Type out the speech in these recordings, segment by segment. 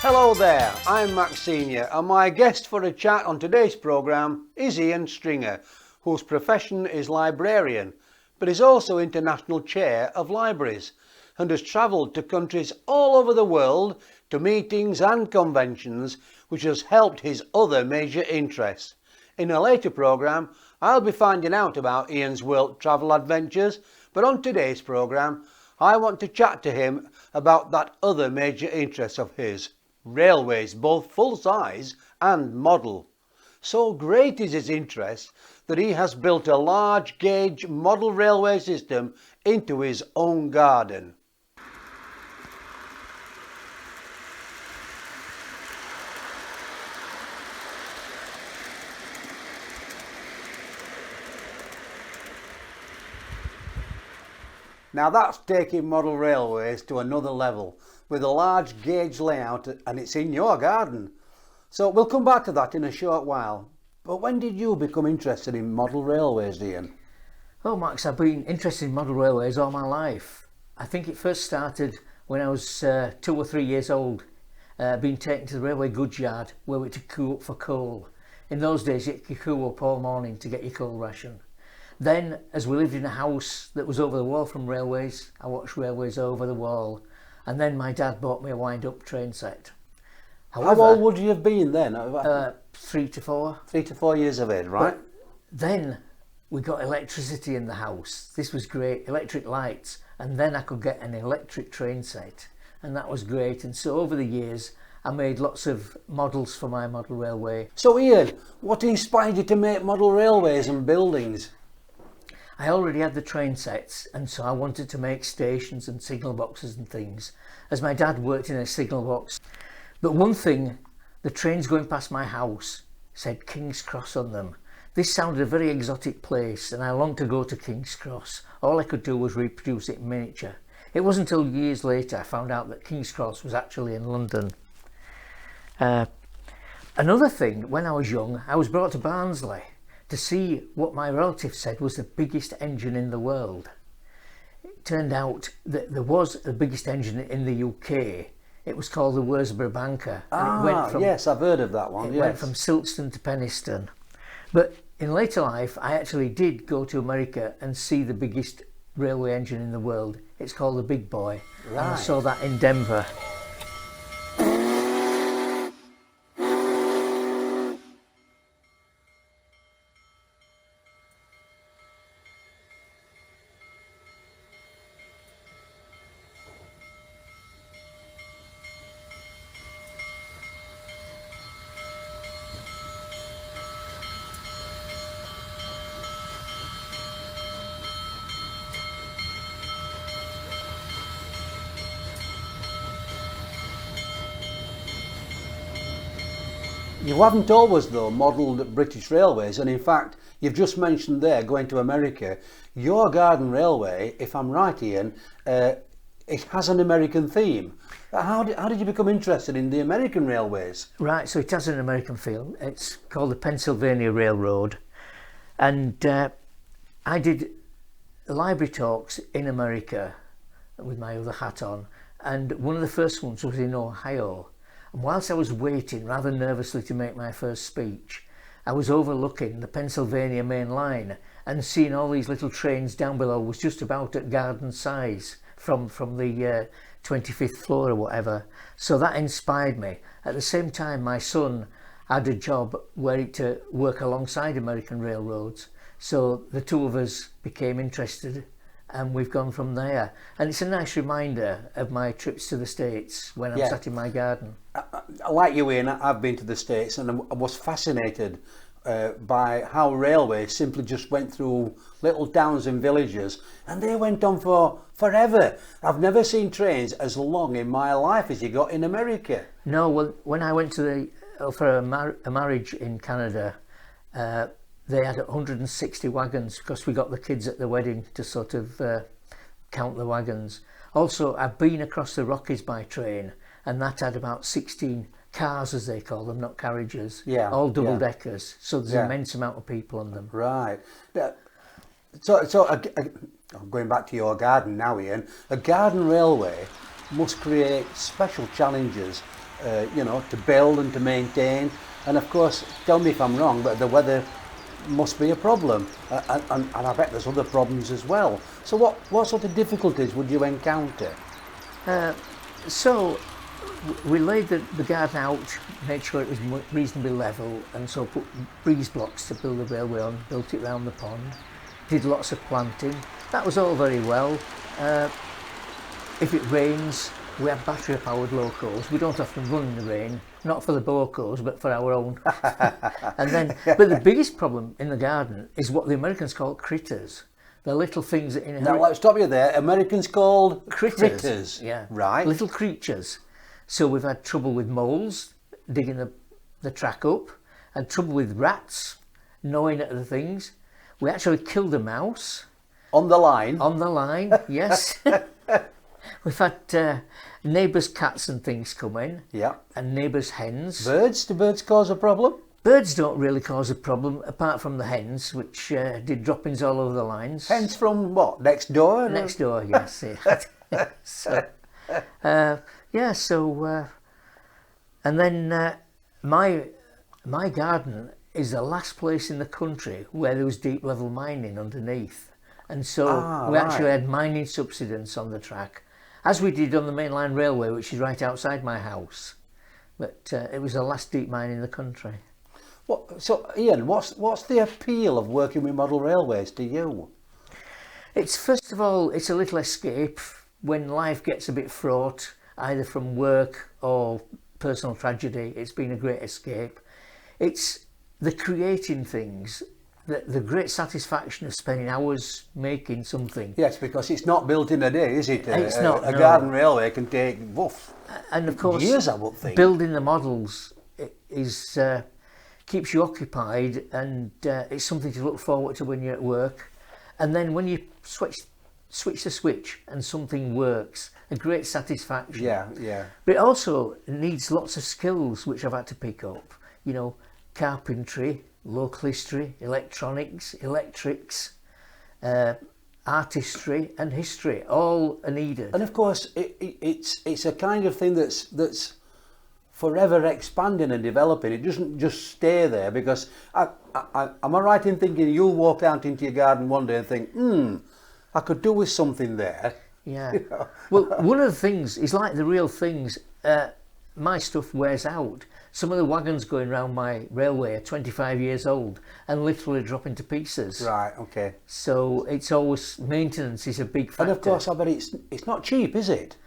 Hello there, I'm Max Senior and my guest for a chat on today's programme is Ian Stringer, whose profession is librarian, but is also International Chair of Libraries and has travelled to countries all over the world to meetings and conventions, which has helped his other major interests. In a later programme, I'll be finding out about Ian's world travel adventures, but on today's programme, I want to chat to him about that other major interest of his. Railways, both full size and model. So great is his interest that he has built a large gauge model railway system into his own garden. Now that's taking model railways to another level, with a large gauge layout, and it's in your garden. So we'll come back to that in a short while. But when did you become interested in model railways, Ian? Well, Max, I've been interested in model railways all my life. I think it first started when I was 2 or 3 years old, being taken to the railway goods yard where we took queue up for coal. In those days, you could queue up all morning to get your coal ration. Then, as we lived in a house that was over the wall from railways, I watched railways over the wall. And then my dad bought me a wind-up train set. However, how old would you have been then? 3 to 4. 3 to 4 years of age, right? But then we got electricity in the house. This was great, electric lights. And then I could get an electric train set. And that was great. And so over the years, I made lots of models for my model railway. So Ian, what inspired you to make model railways and buildings? I already had the train sets, and so I wanted to make stations and signal boxes and things, as my dad worked in a signal box. But one thing, the trains going past my house said King's Cross on them. This sounded a very exotic place, and I longed to go to King's Cross. All I could do was reproduce it in miniature. It wasn't until years later I found out that King's Cross was actually in London. Another thing, when I was young, I was brought to Barnsley to see what my relatives said was the biggest engine in the world. It turned out that there was the biggest engine in the UK. It was called the Worsborough Banker. Yes, I've heard of that one. It went from Siltston to Penistone. But in later life, I actually did go to America and see the biggest railway engine in the world. It's called the Big Boy. Right. And I saw that in Denver. You haven't always, though, modelled British railways, and in fact, you've just mentioned there going to America. Your garden railway, if I'm right, Ian, it has an American theme. How did you become interested in the American railways? Right, so it has an American feel. It's called the Pennsylvania Railroad, and I did library talks in America with my other hat on, and one of the first ones was in Ohio. And whilst I was waiting rather nervously to make my first speech, I was overlooking the Pennsylvania main line and seeing all these little trains down below was just about at garden size from the 25th floor or whatever. So that inspired me. At the same time, my son had a job where to work alongside American railroads. So the two of us became interested, and we've gone from there. And it's a nice reminder of my trips to the States when I'm sat in my garden. Like you, Ian, I've been to the States and I was fascinated by how railways simply just went through little towns and villages, and they went on for forever. I've never seen trains as long in my life as you got in America. No, well, when I went to for a marriage in Canada, they had 160 wagons because we got the kids at the wedding to sort of count the wagons. Also, I've been across the Rockies by train, and that had about 16 cars, as they call them, not carriages, all double deckers. So there's an immense amount of people on them. Right. So going back to your garden now, Ian, a garden railway must create special challenges you know, to build and to maintain. And of course, tell me if I'm wrong, but the weather must be a problem, and I bet there's other problems as well. So what sort of difficulties would you encounter? So we laid the garden out, made sure it was reasonably level, and so put breeze blocks to build the railway on, built it round the pond, did lots of planting. That was all very well. If it rains, we have battery powered locos. We don't often run in the rain, not for the bocos, but for our own. And then, but the biggest problem in the garden is what the Americans call critters. The little things that inherit. Now let's stop you there. Americans called critters. Yeah, right. Little creatures. So we've had trouble with moles digging the track up, and trouble with rats gnawing at the things. We actually killed a mouse. On the line? On the line, yes. We've had neighbours' cats and things come in. Yeah. And neighbours' hens. Birds? Do birds cause a problem? Birds don't really cause a problem, apart from the hens, which did droppings all over the lines. Hens from what? Next door? Next door, yes. So, yeah, so... and then my garden is the last place in the country where there was deep level mining underneath. And so we actually had mining subsidence on the track, as we did on the mainline railway, which is right outside my house. But it was the last deep mine in the country. So Ian, what's the appeal of working with model railways to you? It's, first of all, it's a little escape when life gets a bit fraught, either from work or personal tragedy. It's been a great escape. It's the creating things, the great satisfaction of spending hours making something. Yes, because it's not built in a day, is it? It's not. A garden railway can take and of course, years, I would think. Building the models is keeps you occupied, and it's something to look forward to when you're at work. And then when you switch the switch and something works, a great satisfaction. Yeah, yeah. But it also needs lots of skills which I've had to pick up. You know, carpentry, local history, electronics, electrics, artistry and history, all are needed. And of course, it's a kind of thing that's forever expanding and developing. It doesn't just stay there, because am I right in thinking you'll walk out into your garden one day and think, I could do with something there? Yeah. You know? Well, one of the things is, like the real things, my stuff wears out. Some of the wagons going round my railway are 25 years old and literally dropping to pieces. Right, okay. So it's always, maintenance is a big factor. And of course, I bet it's not cheap, is it?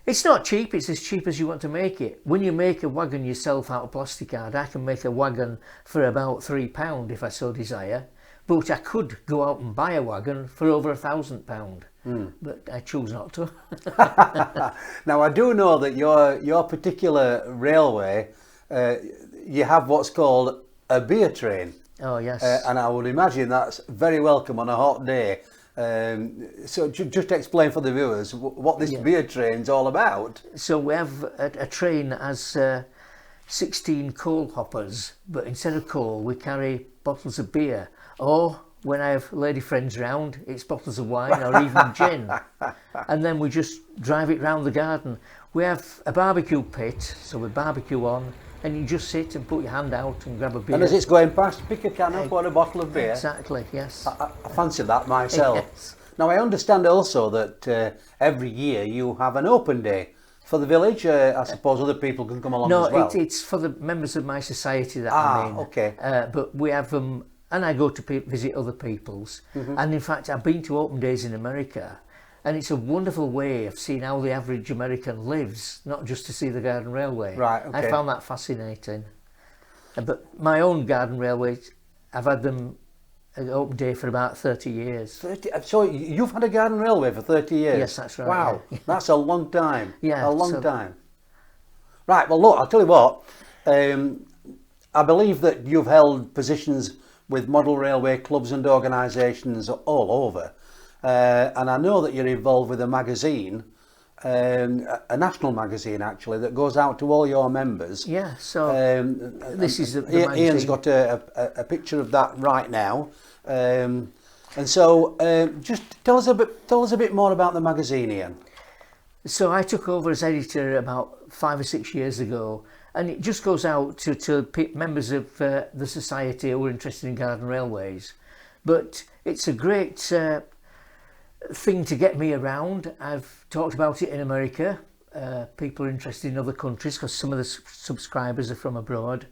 It's not cheap, it's as cheap as you want to make it. When you make a wagon yourself out of plastic card, I can make a wagon for about £3 if I so desire. But I could go out and buy a wagon for over £1,000. But I choose not to. Now, I do know that your particular railway, you have what's called a beer train. Oh, yes. And I would imagine that's very welcome on a hot day. So just explain for the viewers what this beer train's all about. So we have a train that has 16 coal hoppers, but instead of coal we carry bottles of beer, or when I have lady friends round, it's bottles of wine or even gin. And then we just drive it round the garden. We have a barbecue pit, so we barbecue on, and you just sit and put your hand out and grab a beer. And as it's going past, pick a can up or a bottle of beer. Exactly, yes. I fancy that myself. Yes. Now, I understand also that every year you have an open day for the village. I suppose other people can come along as well. No, it's for the members of my society that I'm in. Okay. But we have them, and I go to visit other people's. And in fact, I've been to open days in America, and it's a wonderful way of seeing how the average American lives, not just to see the garden railway. Right, okay. I found that fascinating. But my own garden railways, I've had them an open day for about 30 years. 30? So you've had a garden railway for 30 years? Yes, that's right. Wow, yeah. That's a long time. Yeah, a long time. Right, well look, I'll tell you what, I believe that you've held positions with model railway clubs and organisations all over. And I know that you're involved with a magazine, a national magazine actually, that goes out to all your members. Yeah, so this is the magazine. Ian's got a picture of that right now. And so just tell us a bit more about the magazine, Ian. So I took over as editor about 5 or 6 years ago, and it just goes out to members of the society who are interested in garden railways. But it's a great thing to get me around. I've talked about it in America. People are interested in other countries because some of the subscribers are from abroad.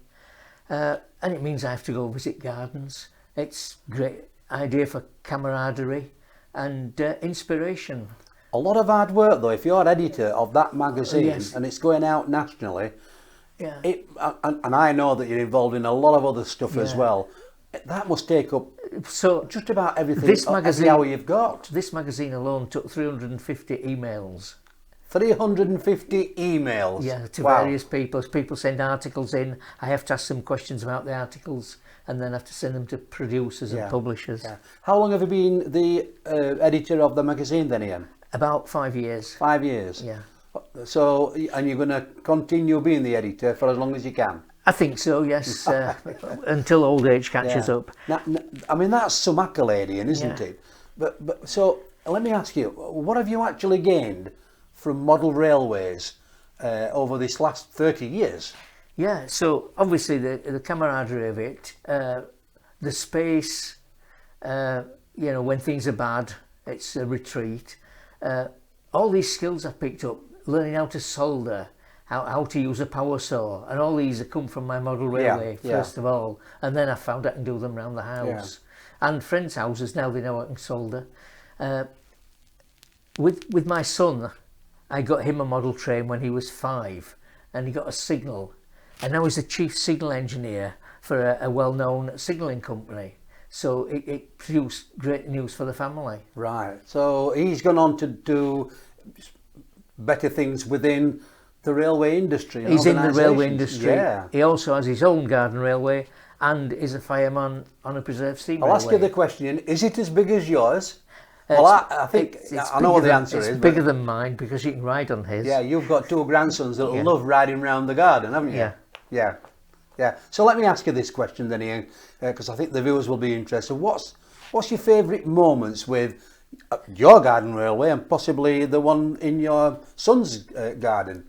And it means I have to go visit gardens. It's a great idea for camaraderie and inspiration. A lot of hard work though, if you're editor of that magazine, Yes. and it's going out nationally, Yeah. and I know that you're involved in a lot of other stuff as Yeah. well, that must take up So just about everything, this every magazine, hour you've got. this magazine alone took 350 emails. 350 emails. Yeah, to Wow. various people. As people send articles in, I have to ask them questions about the articles and then have to send them to producers Yeah. and publishers. Yeah. How long have you been the editor of the magazine then, Ian? About 5 years. 5 years. Yeah. So, and you're going to continue being the editor for as long as you can? I think so, yes, until old age catches Yeah. up. Now, I mean, that's some accolade, Ian, isn't Yeah. it? But so, let me ask you, what have you actually gained from model railways over this last 30 years? Yeah, so obviously the camaraderie of it, the space, you know, when things are bad, it's a retreat. All these skills I've picked up, learning how to solder, how to use a power saw, and all these have come from my model railway first of all, and then I found I can do them around the house and friends' houses. Now they know I can solder. With my son, I got him a model train when he was 5, and he got a signal, and now he's the chief signal engineer for a well-known signalling company. So it produced great news for the family. Right. So he's gone on to do better things within the railway industry. And He's in the railway organisations. industry. Yeah. He also has his own garden railway and is a fireman on a preserved steam I'll railway. ask you the question: is it as big as yours? Well, I think I know what the answer is. It's bigger than mine because you can ride on his. Yeah, you've got 2 grandsons that Yeah. love riding around the garden, haven't you? Yeah. Yeah. Yeah. So let me ask you this question then, Ian, because I think the viewers will be interested. What's your favourite moments with your garden railway and possibly the one in your son's garden?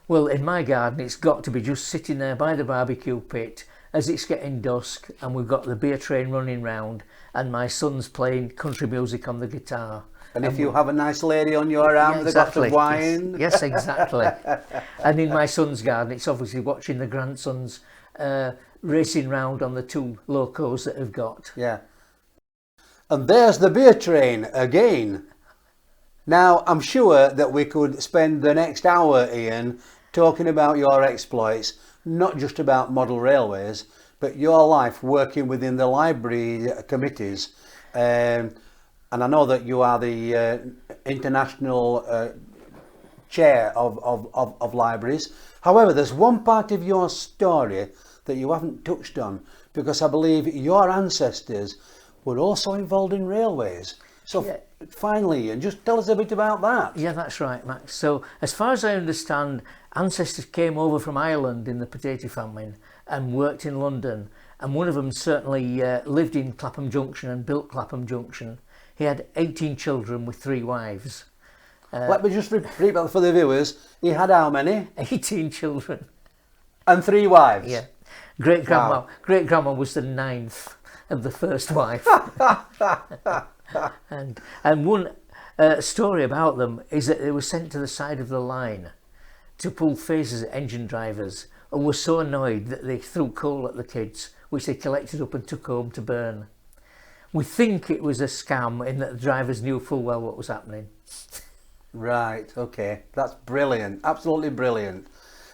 Well, in my garden, it's got to be just sitting there by the barbecue pit as it's getting dusk, and we've got the beer train running round, and my son's playing country music on the guitar. And if you have a nice lady on your arm with a glass of wine. Yes, exactly. And in my son's garden, it's obviously watching the grandsons racing round on the 2 locos that have got. Yeah. And there's the beer train again. Now, I'm sure that we could spend the next hour, Ian, talking about your exploits, not just about model railways, but your life working within the library committees. And I know that you are the international chair of libraries. However, there's one part of your story that you haven't touched on, because I believe your ancestors were also involved in railways. So finally, and just tell us a bit about that. Yeah, that's right, Max. So as far as I understand, ancestors came over from Ireland in the potato famine and worked in London, and one of them certainly lived in Clapham Junction and built Clapham Junction. He had 18 children with 3 wives. Let me just repeat that for the viewers. He had how many? 18 children. And 3 wives? Yeah. Great-grandma was the 9th of the first wife. and one story about them is that they were sent to the side of the line to pull faces at engine drivers, and were so annoyed that they threw coal at the kids, which they collected up and took home to burn. We think it was a scam in that the drivers knew full well what was happening. Right, okay. That's brilliant. Absolutely brilliant.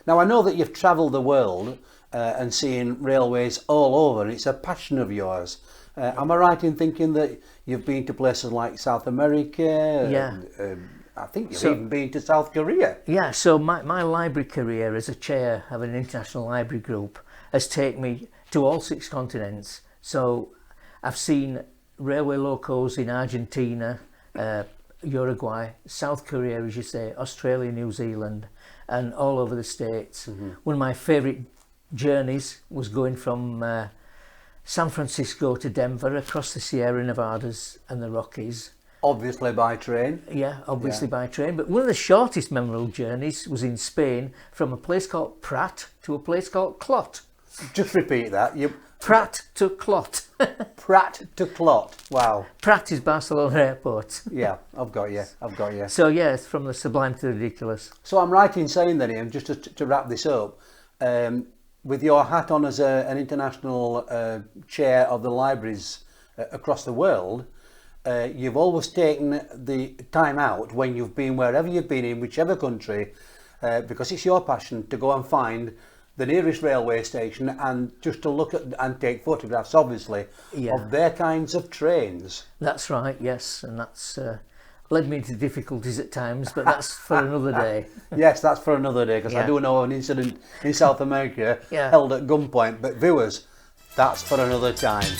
Now, I know that you've travelled the world and seen railways all over, and it's a passion of yours. Am I right in thinking that you've been to places like South America? Yeah. I think you've even been to South Korea. Yeah, so my library career as a chair of an international library group has taken me to all 6 continents. So I've seen railway locos in Argentina, Uruguay, South Korea, as you say, Australia, New Zealand, and all over the States. One of my favourite journeys was going from San Francisco to Denver, across the Sierra Nevadas and the Rockies. Obviously by train. Yeah, obviously by train. But one of the shortest memorable journeys was in Spain, from a place called Prat to a place called Clot. Just repeat that. Prat to Clot. Prat to Clot. Wow. Prat is Barcelona Airport. Yeah, I've got you. So yeah, it's from the sublime to the ridiculous. So I'm right in saying then, Ian, just to wrap this up, with your hat on as an international chair of the libraries across the world, you've always taken the time out when you've been wherever you've been in whichever country, because it's your passion to go and find the nearest railway station and just to look at and take photographs, obviously, of their kinds of trains. That's right, yes, and that's led me into difficulties at times, but that's for another day. Yes, that's for another day, because I do know of an incident in South America held at gunpoint, but viewers, that's for another time.